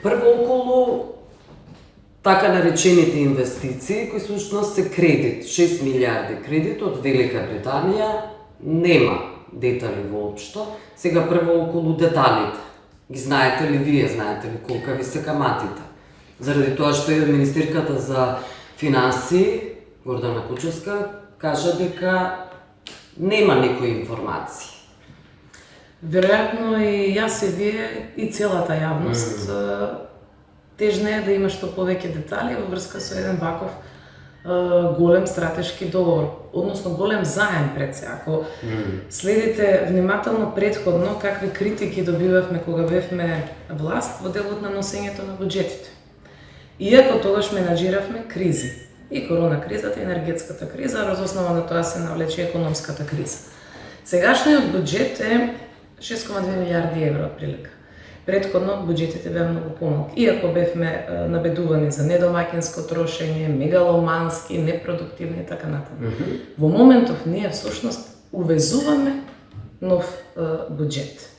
Прво околу така наречените инвестиции, кои всушност се кредит, 6 милиарди кредит од Велика Британија, нема детали воопшто. Сега прво околу деталите. Ги знаете ли вие, знаете ли колка ви се каматите? Заради тоа што е министерката за финансии, Гордана Кучевска, кажа дека нема никои информации. Веројатно и јас и вие и целата јавност тежна е да има што повеќе детали во врска со еден ваков голем стратешки договор, односно голем заем пред се. Ако следите внимателно предходно какви критики добивавме кога бевме власт во делот на носењето на буџетите. Иако тогаш менаџиравме кризи, и корона кризата, и енергетската криза, разоснова на тоа се навлече економската криза. Сегашниот буџет е 6,2 милиарди евро отприлика. Предходно буџетите беа многу помалки. Иако бевме набедувани за недомаќинско трошење, мегаломански, непродуктивни и така натаму. Во моментов ние всушност увезуваме нов буџет.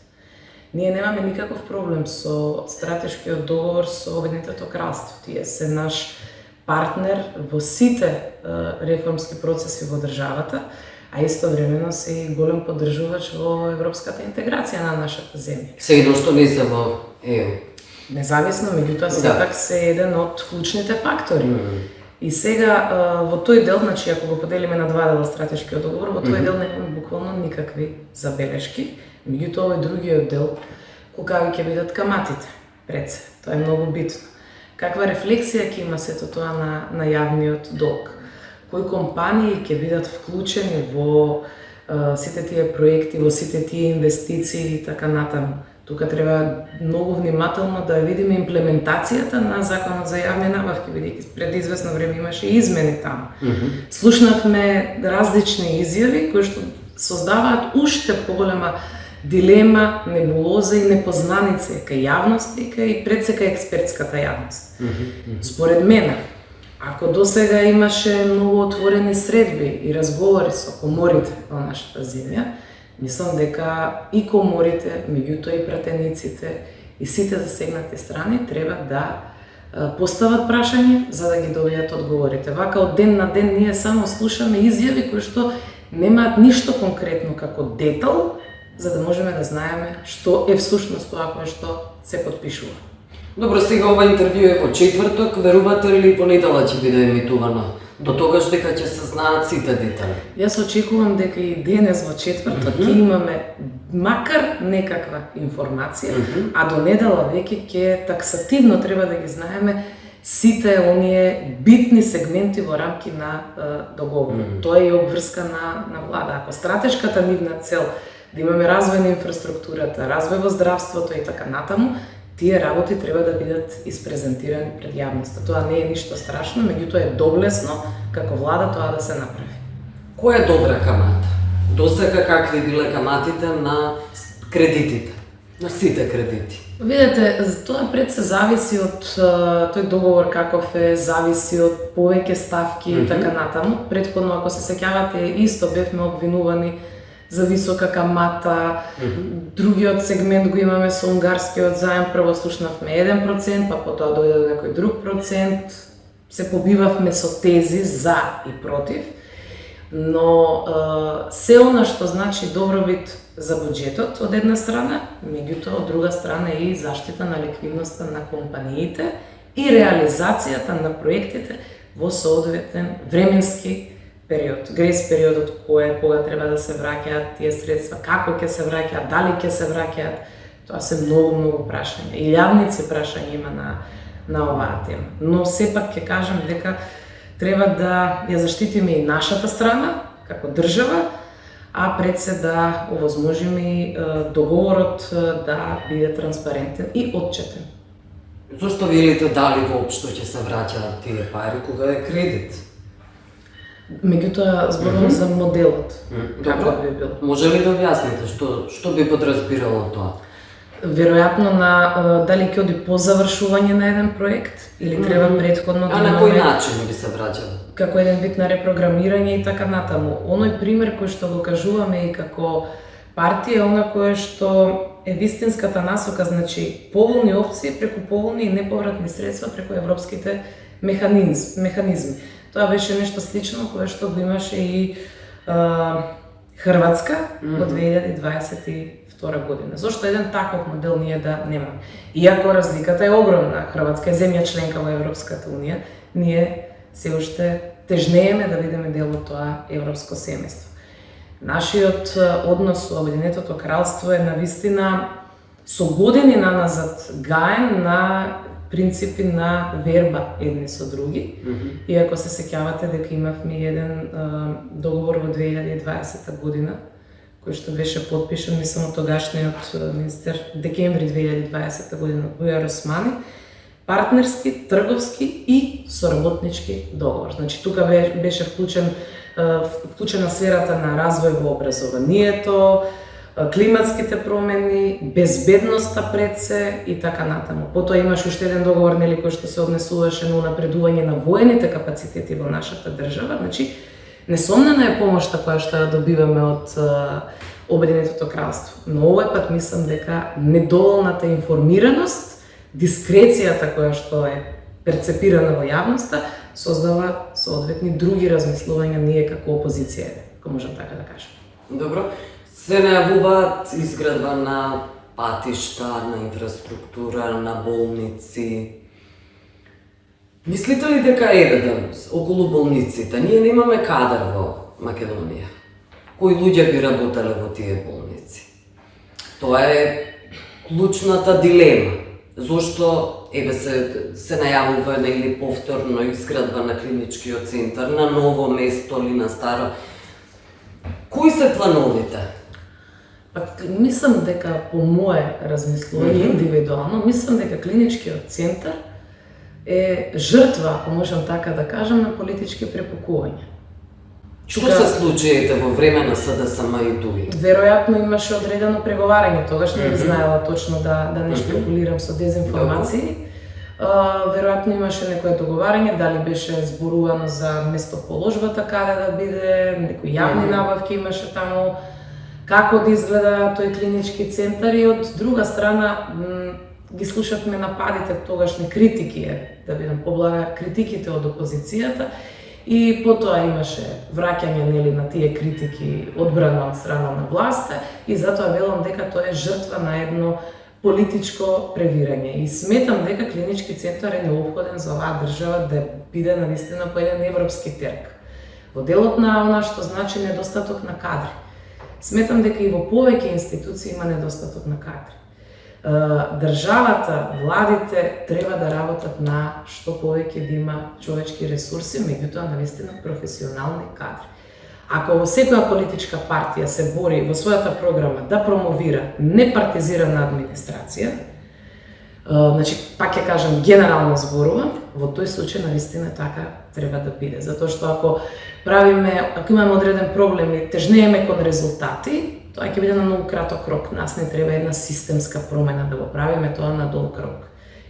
Ние немаме никаков проблем со стратешкиот договор со Обединетото кралство. Тие се наш партнер во сите реформски процеси во државата, а истовремено се и голем поддржувач во европската интеграција на нашата земја. Се едно што не се во ЕУ. Независно, меѓутоа сепак се еден од клучните фактори. И сега во тој дел, значи ако го поделиме на два дела стратешкиот договор, во тој дел немаме буквално никакви забелешки, меѓутоа овој другиот дел, колкави ќе бидат каматите пред се. Тоа е многу битно. Каква рефлексија ќе има сето тоа на јавниот долг? Кои компании ќе бидат вклучени во сите тие проекти, во сите тие инвестиции и така натаму. Тука треба многу внимателно да видиме имплементацијата на Законот за јавни набавки, бидејќи пред известно време имаше измени таму. Слушнавме различни изјави кои што создаваат уште поголема дилема, небулоза и непознаница кај јавност и кај предсека експертската јавност. Според мене, ако досега имаше многу отворени средби и разговори со коморите во нашата земја, мислам дека и коморите, меѓутоа и пратениците и сите засегнати страни треба да постават прашање за да ги добијат одговорите. Вака од ден на ден ние само слушаме изјави кои што немаат ништо конкретно како детал, за да можеме да знаеме што е всушност тоа кое што се потпишува. Добро, сега ова интервју е во четврток, верувате ли понедела ќе биде емитувано? До тогаш дека ќе се знаат сите детали? Јас очекувам дека и денес во четврток ќе имаме макар некаква информација, а до недела веќе ќе таксативно треба да ги знаеме сите оние битни сегменти во рамки на договорот. Тоа е и обврска на влада. Ако стратешката нивна цел да имаме развој на инфраструктурата, развој во здравството и така натаму, тие работи треба да бидат испрезентирани пред јавноста. Тоа не е ништо страшно, меѓутоа е доблесно како влада тоа да се направи. Која е добра камата? Досега какви биле каматите на кредитите? На сите кредити? Видете, тоа пред се зависи од тој договор каков е, зависи од повеќе ставки и така натаму. Претходно, ако се сеќавате, исто бевме обвинувани за висока камата. Другиот сегмент го имаме со унгарскиот заем, прво слушнавме 1%, па потоа дојде до некој друг процент. Се побивавме со тези за и против, но се она што значи добробит за буџетот од една страна, меѓутоа од друга страна и заштита на ликвидноста на компаниите и реализацијата на проектите во соодветен временски период, грейс периодот кога треба да се враќаат тие средства, како ќе се враќаат, дали ќе се враќаат, тоа се многу прашања. И јавници прашања има на оваа тема. Но сепак ќе кажам дека треба да ја заштитиме и нашата страна како држава, а пред се да овозможиме и договорот да биде транспарентен и отчетен. Зошто велите дали воопшто ќе се враќаат тие пари кога е кредит? Меѓутоа зборувам за моделот. Добро, би бил. Може ли да објасните што би подразбирало тоа? Веројатно на дали ќе оди по завршување на еден проект или треба претходно да имаме... А на кој начин би се враќало? Како еден вид на репрограмирање и така натаму. Оној пример кој што го кажуваме и како партија, она кое што е вистинската насока, значи поволни опции преку поволни и неповратни средства преку европските механизми. Тоа беше нешто слично кое што го имаше и Хрватска во 2022 година. Зошто еден таков модел ние да немаме? Иако разликата е огромна, Хрватска е земја членка во Европската унија, ние се уште тежнееме да бидеме дел од тоа европско семејство. Нашиот однос со Обединетото кралство е навистина со години наназад гаен на принципи на верба едни со други. И ако се сеќавате дека имавме еден договор во 2020 година, кој што беше подпишан, мислам, од тогашниот министер декември 2020 година од Бујар Османи, партнерски, трговски и соработнички договор. Значи, тука беше вклучена сферата на развој во образованието, климатските промени, безбедноста пред се и така натаму. Потоа имаше уште еден договор, нели, кој што се однесуваше на унапредување на воените капацитети во нашата држава. Значи, несомнена е помошта која што ја добиваме од Обединетото кралство. Но овој пат мислам дека недоволната информираност, дискрецијата која што е перцепирана во јавноста, создава соодветни други размислувања ние како опозиција, ако можам така да кажам. Добро. Се најавуваат изградба на патишта, на инфраструктура, на болници. Мислите ли дека околу болниците, ние немаме кадар во Македонија? Кои луѓе би работеле во тие болници? Тоа е клучната дилема. Зошто се најавува или повторно изградба на клиничкиот центар на ново место или на старо? Кои се плановите? Мислам дека по мое размислување индивидуално, мислам дека клиничкиот центар е жртва, ако можам така да кажам, на политички препукувања. Што се случи во време на СДСМ и ДУИ? Веројатно имаше одредено преговарање, тогаш не би знаела точно да не шпекулирам со дезинформации. Веројатно имаше некое договарање, дали беше зборувано за местоположбата каде да биде, некои јавни набавки имаше таму, како да изгледа тој клинички центар и од друга страна ги слушавме нападите тогашни критики, да бидам поблага, критиките од опозицијата и потоа имаше враќање нели на тие критики, одбрана од страна на власта и затоа велам дека тоа е жртва на едно политичко превирање и сметам дека клинички центар е неопходен за оваа држава да биде навистина по еден европски терк. Во делот на она што значи недостаток на кадри. Сметам дека и во повеќе институции има недостаток на кадри. Државата, владите треба да работат на што повеќе да има човечки ресурси, меѓутоа навистина професионални кадри. Ако во секоја политичка партија се бори во својата програма да промовира непартизирана администрација, значи, пак ќе кажам, генерално зборувам, во тој случај навистина така треба да биде. Затоа што ако имаме одреден проблем и тежнееме кон резултати, тоа ќе биде на многу краток рок. Нас не треба една системска промена да го правиме тоа на долг рок.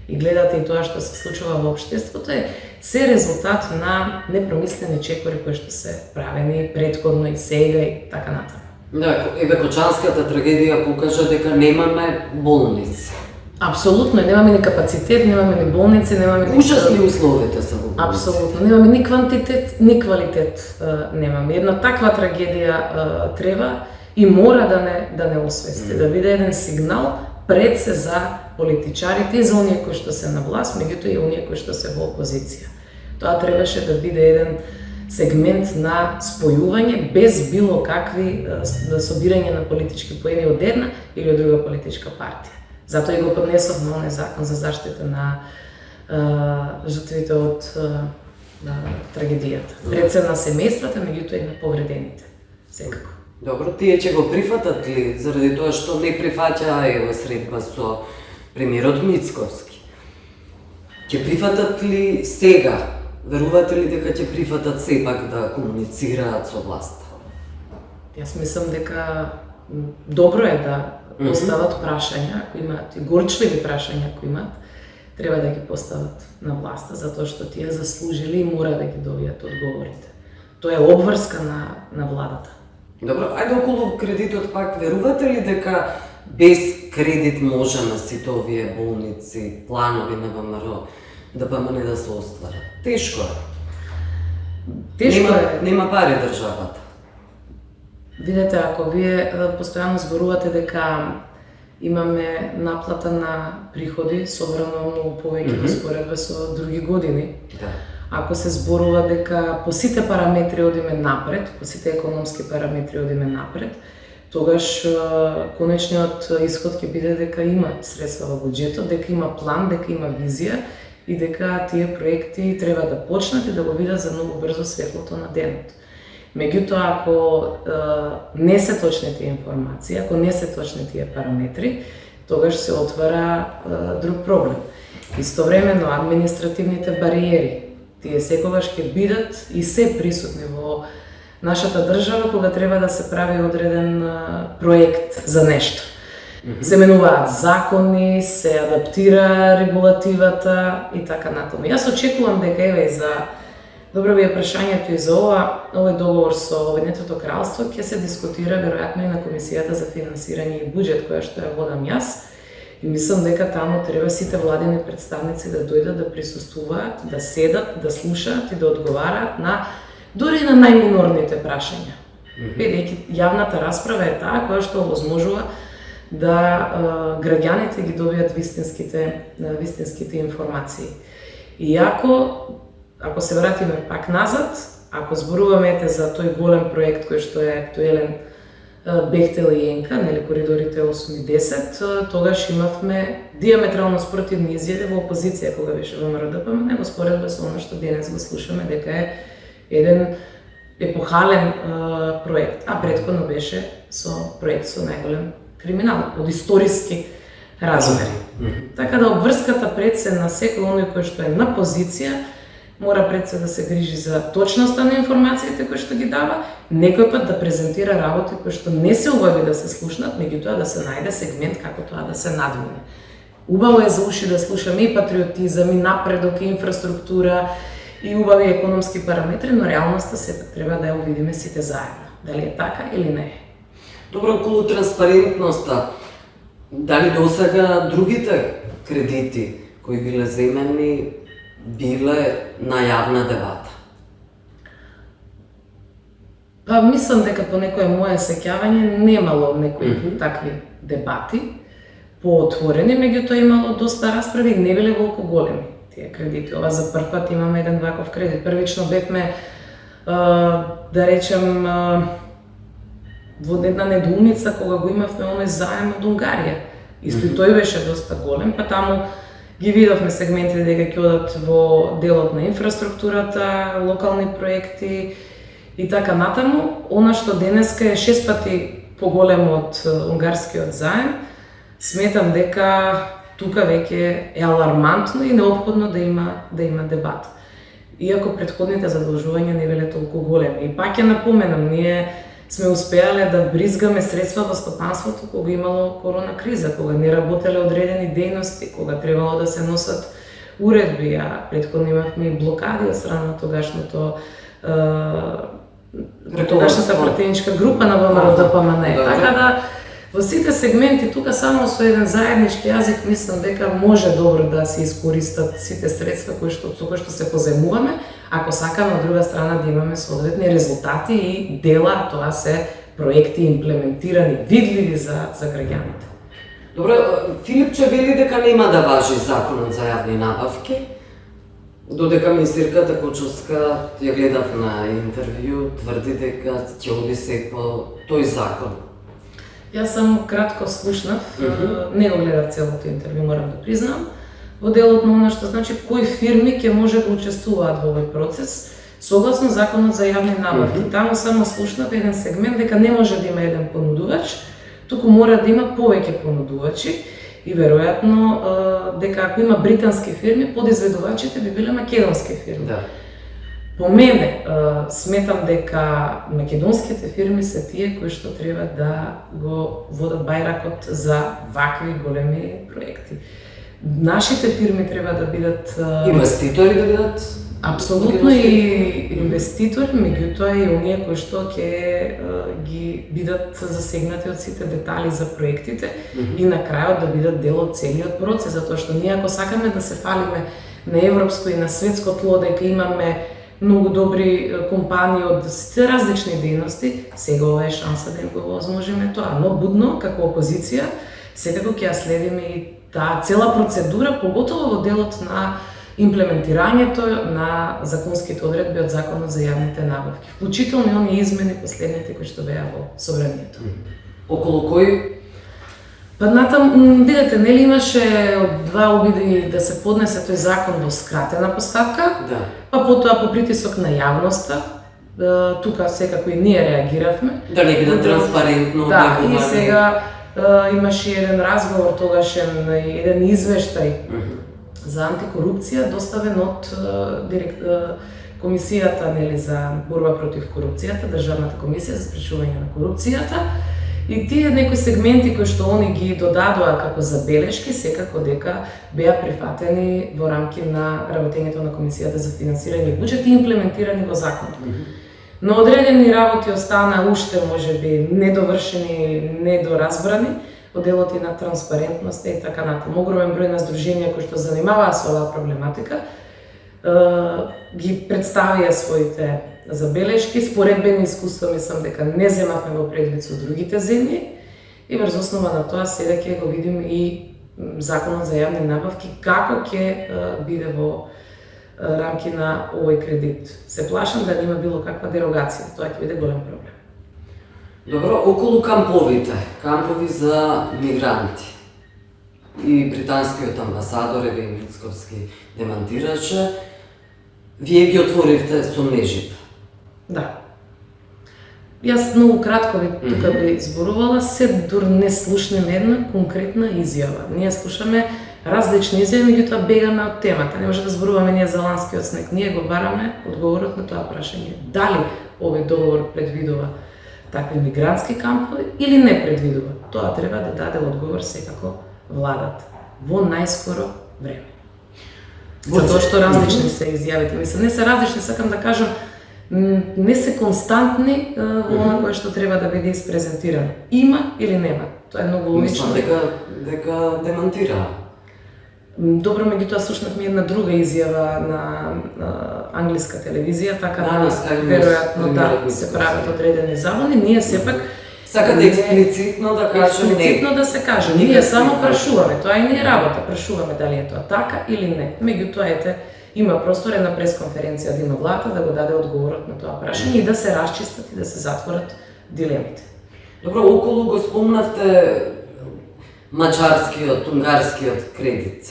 И гледате и тоа што се случува во општеството е се резултат на непромислени чекори кои што се правени предходно и сега и така натаму. Да, Бекочанската трагедија покажа дека немаме болници. Апсолутно, немаме ни капацитет, немаме ни болници, немаме ни... Ужасни условите се во болници. Апсолутно, немаме ни квантитет, ни квалитет немаме. Една таква трагедија треба и мора да не освести, да биде еден сигнал пред се за политичарите и за оние кои што се на власт, меѓутоа и оние кои што се во опозиција. Тоа требаше да биде еден сегмент на спојување без било какви собирање на политички поени од една или од друга политичка партија. Затоа и го поднесовме оној закон за заштита на жртвите од трагедијата. Пред се на семејствата, меѓутоа и на повредените. Секако. Добро, тие ќе го прифатат ли, заради тоа што не прифаќаа ево средба со премиерот Мицковски? Ќе прифатат ли сега? Верувате ли дека ќе прифатат сепак да комуницираат со власта? Јас мислам дека добро е да постават прашања, ако имаат и горчливи прашања, ако имаат, треба да ги постават на власта, затоа што тие заслужили и мора да ги добијат одговорите. Тоа е обврска на владата. Добро, ајде околу кредитот пак, верувате ли дека без кредит може на сите овие болници, планови на ВМРО, ДПМН да се остварат? Тешко е. Тешко е. Нема пари државата. Видете, ако вие постојано зборувате дека имаме наплата на приходи, собрано многу повеќе во споредба со други години. Да. Ако се зборува дека по сите параметри одиме напред, по сите економски параметри одиме напред, тогаш конечниот исход ќе биде дека има средства во буџетот, дека има план, дека има визија и дека тие проекти треба да почнат и да го видат за многу брзо светлото на денот. Меѓутоа, ако не се точни тие информации, ако не се точни тие параметри, тогаш се отвара друг проблем. Истовремено, административните бариери, тие секогаш ќе бидат и се присутни во нашата држава кога треба да се прави одреден проект за нешто. Се менуваат закони, се адаптира регулативата и така натаму. Јас очекувам дека еве за добро ви е прашањето и за овој договор со Обединетото кралство ќе се дискутира веројатно и на Комисијата за финансирање и буџет, која што ја водам јас. И мислам дека таму треба сите владини представници да дојдат да присуствуваат, да седат, да слушаат и да одговараат на дури и на најминорните прашања. Бидејќи јавната расправа е таа која што овозможува да граѓаните ги добијат вистинските информации. И ако се вратиме пак назад, ако зборуваме за тој голем проект кој што е актуелен Бехтел и Енка, нели коридорите 8 и 10, тогаш имавме диаметрално спротивни изјави во опозиција кога беше ВМРО ДПМН, во споредба со она што денес го слушаме дека е еден епохален проект, а претходно беше проект со најголем криминал од историски размери. Така да обврската пред се на секој оној кој што е на позиција мора пред се да се грижи за точноста на информациите кои што ги дава, некој пат да презентира работи кои што не се убави да се слушнат, меѓутоа да се најде сегмент како тоа да се надмине. Убаво е за уши да слушаме и патриотизам, и напредок, и инфраструктура, и убави економски параметри, но реалноста сепак треба да ја увидиме сите заедно. Дали е така или не е? Добро, околу транспарентноста, дали досега другите кредити кои биле земени биле на јавна дебата? Па мислам дека по некое мое сеќавање немало некои такви дебати поотворени, меѓутоа имало доста расправи и не биле волку големи тие кредити. Ова за прв пат имаме еден ваков кредит. Првично бевме, да речем, во една недоумица кога го имавме оној заем од Унгарија. Исто и тој беше доста голем, па таму ги видовме сегментите дека ќе одат во делот на инфраструктурата, локални проекти и така натаму. Она што денеска е 6 пати поголемо од унгарскиот заем, сметам дека тука веќе е алармантно и неопходно да има дебат. Иако претходните задолжувања не биле толку големи. И пак ќе напоменам, ние сме успеале да бризгаме средства во стопанството кога имало корона криза, кога не работеле одредени дејности, кога требало да се носат уредби, а претходно имавме и блокади од страна на тогашната пратеничка група на ВМРО ДПМН. Така да во сите сегменти тука само со еден заеднички јазик мислам дека може добро да се искористат сите средства кои што се поземуваме, ако сакаме од друга страна да имаме соодветни резултати и дела, тоа се проекти имплементирани, видливи за граѓаните. Добро, Филипче вели дека нема да важи законот за јавни набавки, додека министерката Кочовска, ја гледав на интервју, тврди дека ќе оди се по тој закон. Јас само кратко слушнав, не го гледав целото интервју, морам да признам, во делот на она што значи кои фирми ќе може да учествуваат во овој процес, согласно законот за јавни набавки. Таму само слушнав еден сегмент дека не може да има еден понудувач, туку мора да има повеќе понудувачи и веројатно дека ако има британски фирми, подизведувачите би биле македонски фирми. Да. По мене, сметам дека македонските фирми се тие кои што треба да го водат бајракот за вакви големи проекти. Нашите фирми треба да бидат инвеститори да бидат Апсолутно и инвеститори, меѓутоа и оние кои што ќе ги бидат засегнати од сите детали за проектите и на крајот да бидат дел од целиот процес, затоа што ние ако сакаме да се фалиме на европско и на светско тло дека имаме многу добри компании од сите различни дејности, сега ова е шанса да им го возможиме тоа, но будно како опозиција секако ќе ја следиме и таа цела процедура, поготово во делот на имплементирањето на законските одредби од Законот за јавните набавки, вклучително и оние измени последните кои што беа во собранието. Околу кој? Па натам, видете, нели имаше два обиди да се поднесе тој закон во скратена постапка, Да. па потоа по притисок на јавноста, тука секако и ние реагиравме. Да не биде транспарентно. Да, и сега имаше еден разговор, тогашен еден извештај за антикорупција доставен од комисијата, нели, за борба против корупцијата, Државната комисија за спречување на корупцијата. И тие некои сегменти кои што они ги додадоа како забелешки, секако дека беа прифатени во рамки на работењето на Комисијата за финансирање и буџет и имплементирани во законот. Но одредени работи останаа уште можеби недовршени, недоразбрани во делот и на транспарентноста и така натаму. Огромен број на здруженија кои што занимаваа со оваа проблематика ги представија своите забелешки, споредбени искуства, мислам дека не земавме во предвид со другите земји и врз основа на тоа сега ќе го видиме и Законот за јавни набавки како ќе биде во рамки на овој кредит. Се плашам да нема било каква дерогација, тоа ќе биде голем проблем. Добро, околу камповите, кампови за мигранти. И британскиот амбасадор Евен Мицковски демантираше, вие ги отворивте со нежип. Да. Јас многу кратко тука би зборувала, се дур не слушнеме една конкретна изјава. Ние слушаме различни изјави, меѓутоа бегаме од темата. Не може да зборуваме ние за ланскиот снег. Ние го бараме одговорот на тоа прашање. Дали овој договор предвидува такви мигрантски кампови или не предвидува? Тоа треба да даде одговор секако владата во најскоро време. Затоа што различни се изјавите. Мислам, не се различни, сакам да кажам, не се константни во она кое што треба да биде испрезентирано. Има или нема? Тоа е многу логично. Мислам дека демантираа. Добро, меѓутоа слушнавме една друга изјава на англиска телевизија, така да веројатно да се прават одредени забуни. Ние сепак сакате експлицитно да кажем експлицитно да се каже. Ние само прашуваме, тоа и не е работа, прашуваме дали е тоа така или не. Меѓутоа ете има простор една пресконференција да има владата да го даде одговорот на тоа прашање и да се расчистат и да се затворат дилемите. Добро, околу го спомнавте мачарскиот, унгарскиот кредит.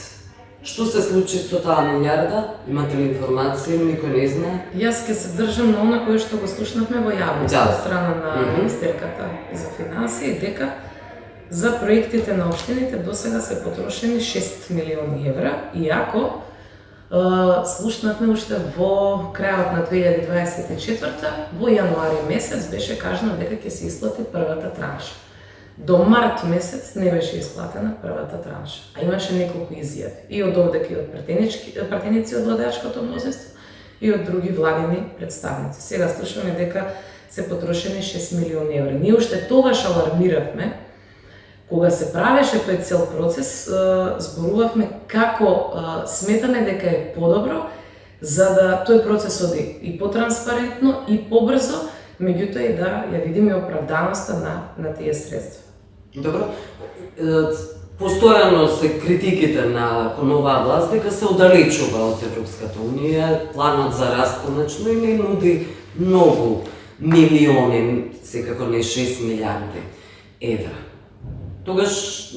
Што се случи со таа милиарда? Имате ли информација, никој не знае? Јас ќе се држам на она кое што го слушнавме во јавност од страна на министерката за финансии, дека за проектите на општините досега се потрошени 6 милиони евра, иако слушнавме уште во крајот на 2024 во јануари месец беше кажано дека ќе се исплати првата транша. До март месец не беше исплатена првата транша, а имаше неколку изјави и од овдека и од пратеници од владеачкото мнозинство и од други владини представници. Сега слушаме дека се потрошени 6 милиони евра. Ние уште тогаш алармиравме, кога се правеше тој цел процес, зборувавме како сметаме дека е подобро за да тој процес оди и потранспарентно и побрзо, меѓутоа и да ја видиме оправданоста на тие средства. Добро. Постојано се критиките на оваа власт дека се оддалечува од Европската унија, планот за раст конечно и не нуди многу милиони, секако не 6 милиарди евра. Тогаш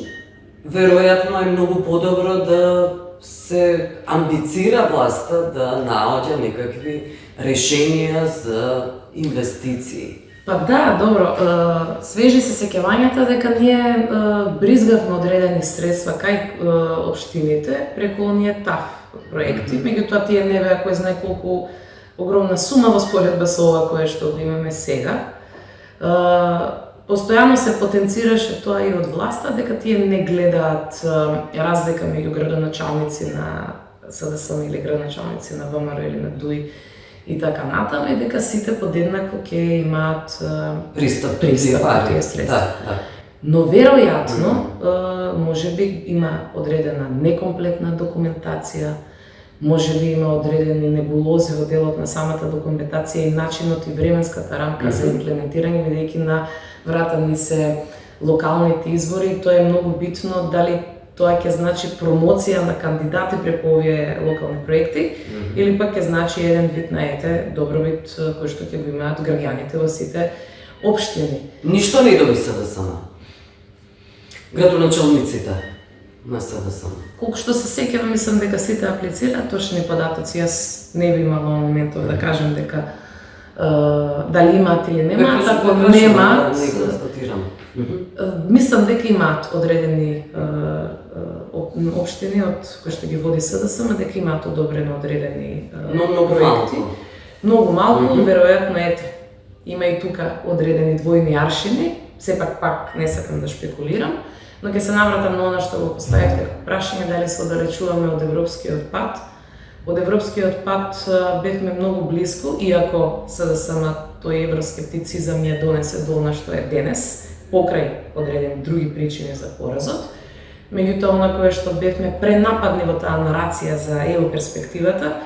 веројатно е многу подобро да се амбицира власта да наоѓа некакви решенија за инвестиции. Па да, добро, свежи се сеќавањата дека ние бризгавме одредени средства кај општините преку оние ТАФ проекти, меѓутоа тие не беа кој знае колку огромна сума во споредба со ова кое што го имаме сега. Постојано се потенцираше тоа и од власта дека тие не гледаат разлика меѓу градоначалници на СДСМ или градоначалници на ВМРО или на ДУИ и така натаму, и дека сите подеднакво ќе имаат пристап до тие средства. Да. Но веројатно, можеби има одредена некомплетна документација, можеби има одредени небулози во делот на самата документација и начинот и временската рамка за имплементирање, бидејќи на врата ни се локалните избори, тоа е многу битно, дали тоа ќе значи промоција на кандидати преку овие локални проекти, или пак ќе значи еден вид на добробит кој што ќе го имаат граѓаните во сите општини. Ништо не доби СДСМ. Градоначалниците на СДСМ. Колку што се сеќавам, мислам дека сите аплицираат точни податоци. Јас не би имала моментов да кажем дека дали имаат или немаат, ако немаат, мислам дека имаат одредени општини од кои што ги води СДСМ, дека имаат одобрено одредени проекти. Многу малку, веројатно има и тука одредени двојни аршини, сепак пак не сакам да шпекулирам, но ќе се навратам на она што го поставивте како прашање, дали се оддалечуваме од европскиот пат. Од европскиот пат бевме многу близко, иако СДСМ тој евроскептицизам ја донесе до она што е денес, покрај одредени други причини за поразот. Меѓутоа, она кое што бевме пренападни во таа нарација за ЕУ перспективата,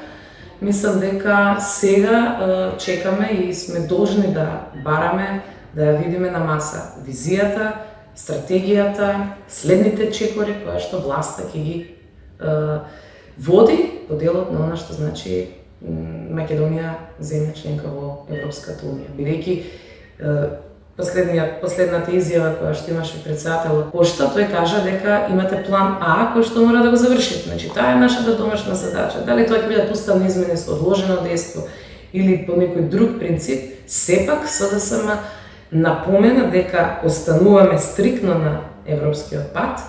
мислам дека сега чекаме и сме должни да бараме, да ја видиме на маса визијата, стратегијата, следните чекори која што власта ќе ги води по делот на она што значи Македонија земја членка во Европската унија. Бидејќи последната изјава која што имаше претседателот Кошта, тој кажа дека имате план А кој што мора да го завршите. Значи таа е нашата домашна задача. Дали тоа ќе бидат уставни измени со одложено дејство или по некој друг принцип, сепак СДСМ напомена дека остануваме стрикно на европскиот пат,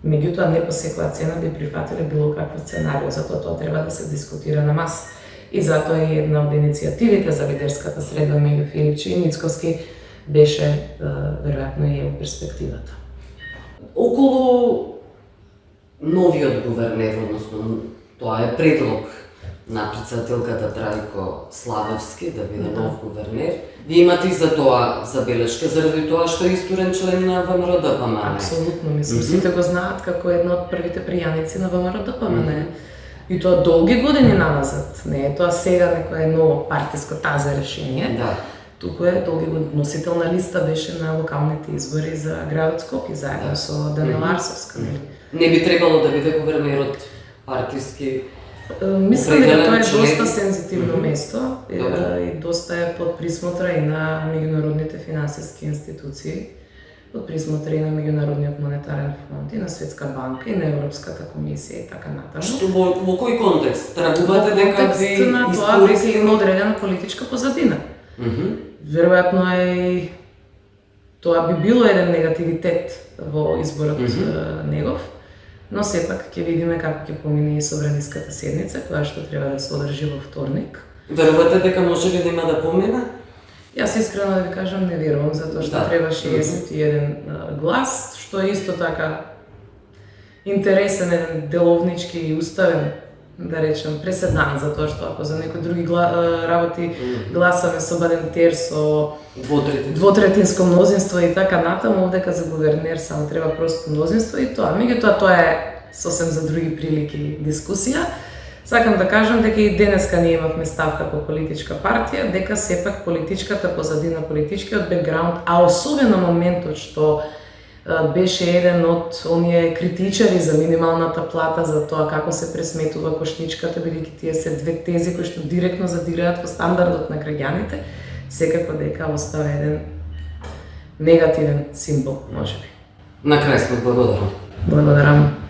меѓутоа не по секоја цена би прифатиле било какво сценарио, затоа тоа треба да се дискутира на маса. И затоа е една од иницијативите за лидерската средба меѓу Филипче и Мицковски беше веројатно и перспективата. Околу новиот гувернер, односно тоа е предлог на претседателката Трајко Славевски да биде нов гувернер. Ви имате и за тоа забелешка, заради тоа што е исторен член на ВМРО-ДПМН. Апсолутно, мислам, сите го знаат како една од првите пријаници на ВМРО-ДПМН. И тоа долги години назад, не е тоа сега некое ново партиско тазе решение. Да. Туку е долги години. Носител на листа беше на локалните избори за градот Скопје заедно со Данила Арсовска. Не би требало да биде гувернерот партиски. Мислам дека тоа е доста сензитивно место и доста е под присмотра и на меѓународните финансиски институции, под присмотра и на Меѓународниот монетарен фонд, и на Светска банка, и на Европската комисија и така натаму. Што во кој контекст? Трагувате дека контекст на тоа дека има одредена политичка позадина. Веројатно е тоа би било еден негативитет во изборот негов, но сепак ќе видиме како ќе помине и собраниската седница, која што треба да се одржи во вторник. Верувате дека може ли да има да помине? Јас искрено да ви кажам не верувам, затоа што треба 61 глас, што е исто така интересен, еден деловнички и уставен, да речем, преседан, затоа што ако за некои други работи гласаме со бадемтер, со двотретинско мнозинство и така натаму, овдека за гувернер само треба просто мнозинство и тоа. Меѓутоа тоа е сосем за други прилики дискусија. Сакам да кажам дека и денеска ние имавме став како политичка партија, дека сепак политичката позадина, политичкиот бекграунд, а особено моментот што беше еден од оние критичари за минималната плата, за тоа како се пресметува кошничката, бидејќи тие се две тези кои што директно задираат во стандардот на граѓаните, секако дека остава еден негативен символ, можеби. На крај сме благодарам. Благодарам.